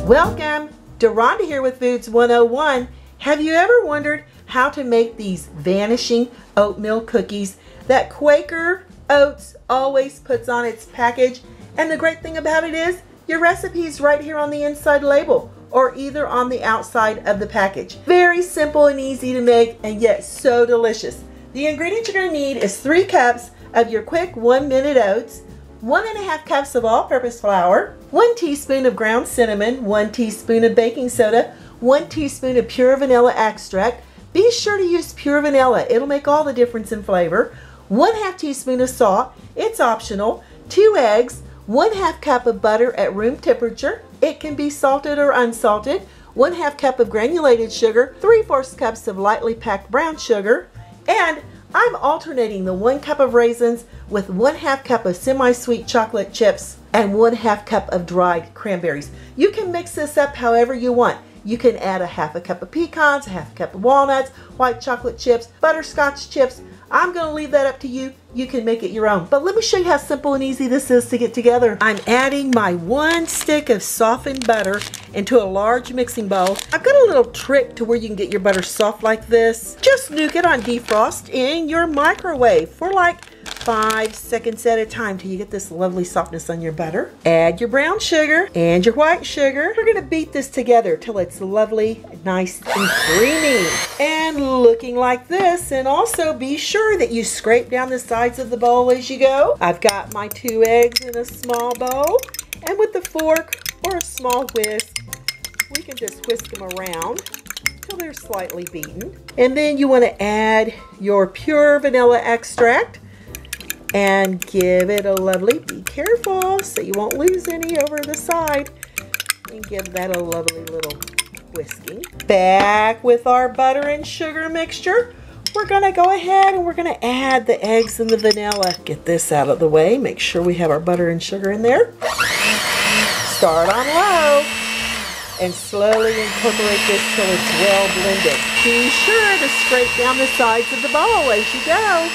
Welcome, Rhonda here with Foods 101. Have you ever wondered how to make these vanishing oatmeal cookies that Quaker Oats always puts on its package? And the great thing about it is your recipe's right here on the inside label or either on the outside of the package. Very simple and easy to make, and yet so delicious. The ingredients you're going to need is 3 cups of your quick 1-minute oats, 1½ cups of all-purpose flour, 1 teaspoon of ground cinnamon, 1 teaspoon of baking soda, 1 teaspoon of pure vanilla extract. Be sure to use pure vanilla. It'll make all the difference in flavor. 1/2 teaspoon of salt. It's optional. 2 eggs, 1/2 cup of butter at room temperature. It can be salted or unsalted. 1/2 cup of granulated sugar, 3/4 cups of lightly packed brown sugar, and I'm alternating the 1 cup of raisins with 1/2 cup of semi-sweet chocolate chips and 1/2 cup of dried cranberries. You can mix this up however you want. You can add 1/2 cup of pecans, 1/2 cup of walnuts, white chocolate chips, butterscotch chips. I'm going to leave that up to you. You can make it your own. But let me show you how simple and easy this is to get together. I'm adding my 1 stick of softened butter into a large mixing bowl. I've got a little trick to where you can get your butter soft like this. Just nuke it on defrost in your microwave for like 5 seconds at a time till you get this lovely softness on your butter. Add your brown sugar and your white sugar. We're going to beat this together till it's lovely, nice and creamy and looking like this. And also be sure that you scrape down the sides of the bowl as you go. I've got my 2 eggs in a small bowl, and with a fork or a small whisk, we can just whisk them around till they're slightly beaten. And then you want to add your pure vanilla extract and give it a lovely, be careful so you won't lose any over the side, and give that a lovely little whisking. Back with our butter and sugar mixture, we're going to go ahead and we're going to add the eggs and the vanilla. Get this out of the way, make sure we have our butter and sugar in there. Start on low and slowly incorporate this till it's well blended. Be sure to scrape down the sides of the bowl as you go.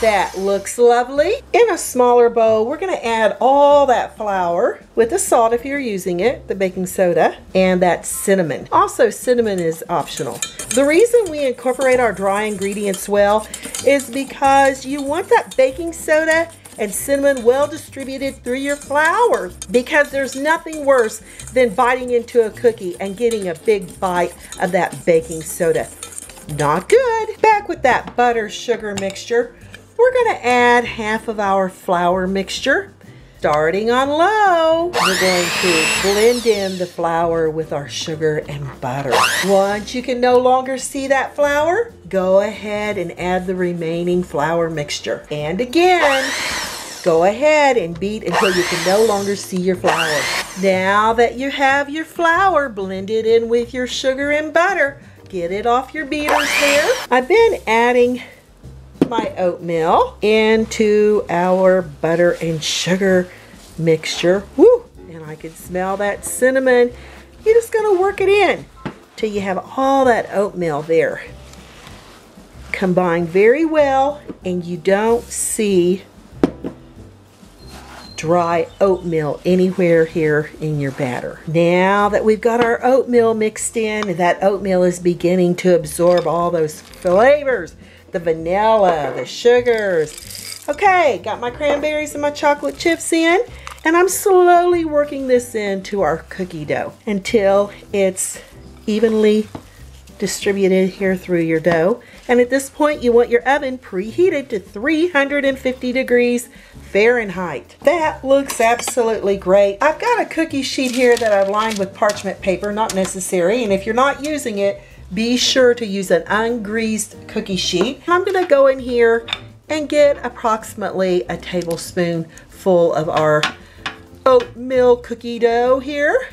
That looks lovely. In a smaller bowl, we're going to add all that flour with the salt if you're using it, the baking soda, and that cinnamon. Also, cinnamon is optional. The reason we incorporate our dry ingredients well is because you want that baking soda and cinnamon well distributed through your flour, because there's nothing worse than biting into a cookie and getting a big bite of that baking soda. Not good. Back with that butter sugar mixture, we're going to add half of our flour mixture. Starting on low, we're going to blend in the flour with our sugar and butter. Once you can no longer see that flour, go ahead and add the remaining flour mixture. And again, go ahead and beat until you can no longer see your flour. Now that you have your flour blended in with your sugar and butter, get it off your beaters there. I've been adding my oatmeal into our butter and sugar mixture. Woo! And I can smell that cinnamon. You're just going to work it in till you have all that oatmeal there combined very well and you don't see dry oatmeal anywhere here in your batter. Now that we've got our oatmeal mixed in, that oatmeal is beginning to absorb all those flavors. The vanilla, the sugars. Okay, got my cranberries and my chocolate chips in, and I'm slowly working this into our cookie dough until it's evenly distributed here through your dough. And at this point, you want your oven preheated to 350 degrees Fahrenheit. That looks absolutely great. I've got a cookie sheet here that I've lined with parchment paper, not necessary, and if you're not using it, be sure to use an ungreased cookie sheet. I'm going to go in here and get approximately a tablespoon full of our oatmeal cookie dough here.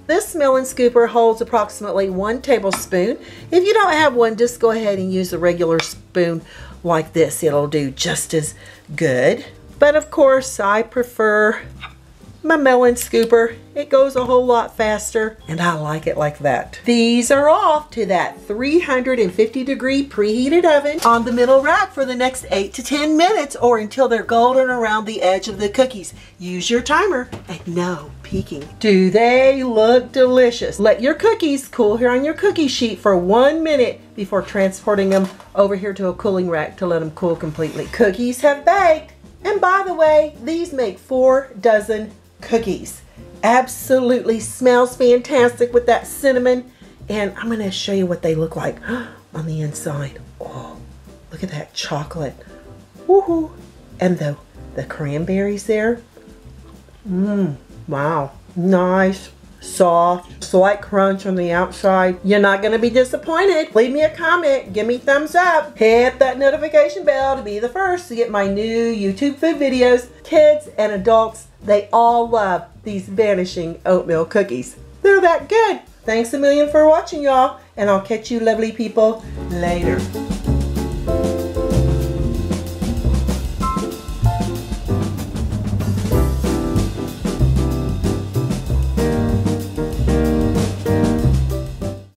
This milling scooper holds approximately 1 tablespoon. If you don't have one, just go ahead and use a regular spoon like this. It'll do just as good. But of course, I prefer my melon scooper. It goes a whole lot faster, and I like it like that. These are off to that 350-degree preheated oven on the middle rack for the next 8 to 10 minutes, or until they're golden around the edge of the cookies. Use your timer and no peeking. Do they look delicious? Let your cookies cool here on your cookie sheet for 1 minute before transporting them over here to a cooling rack to let them cool completely. Cookies have baked, and by the way, these make 4 dozen cookies. Absolutely smells fantastic with that cinnamon, and I'm going to show you what they look like on the inside. Oh, look at that chocolate. Woohoo! And the cranberries there. Wow, nice, soft, slight crunch on the outside. You're not going to be disappointed. Leave me a comment, give me a thumbs up, hit that notification bell to be the first to get my new YouTube food videos. Kids and adults, they all love these Vanishing oatmeal cookies. They're that good. Thanks a million for watching, y'all, and I'll catch you lovely people later.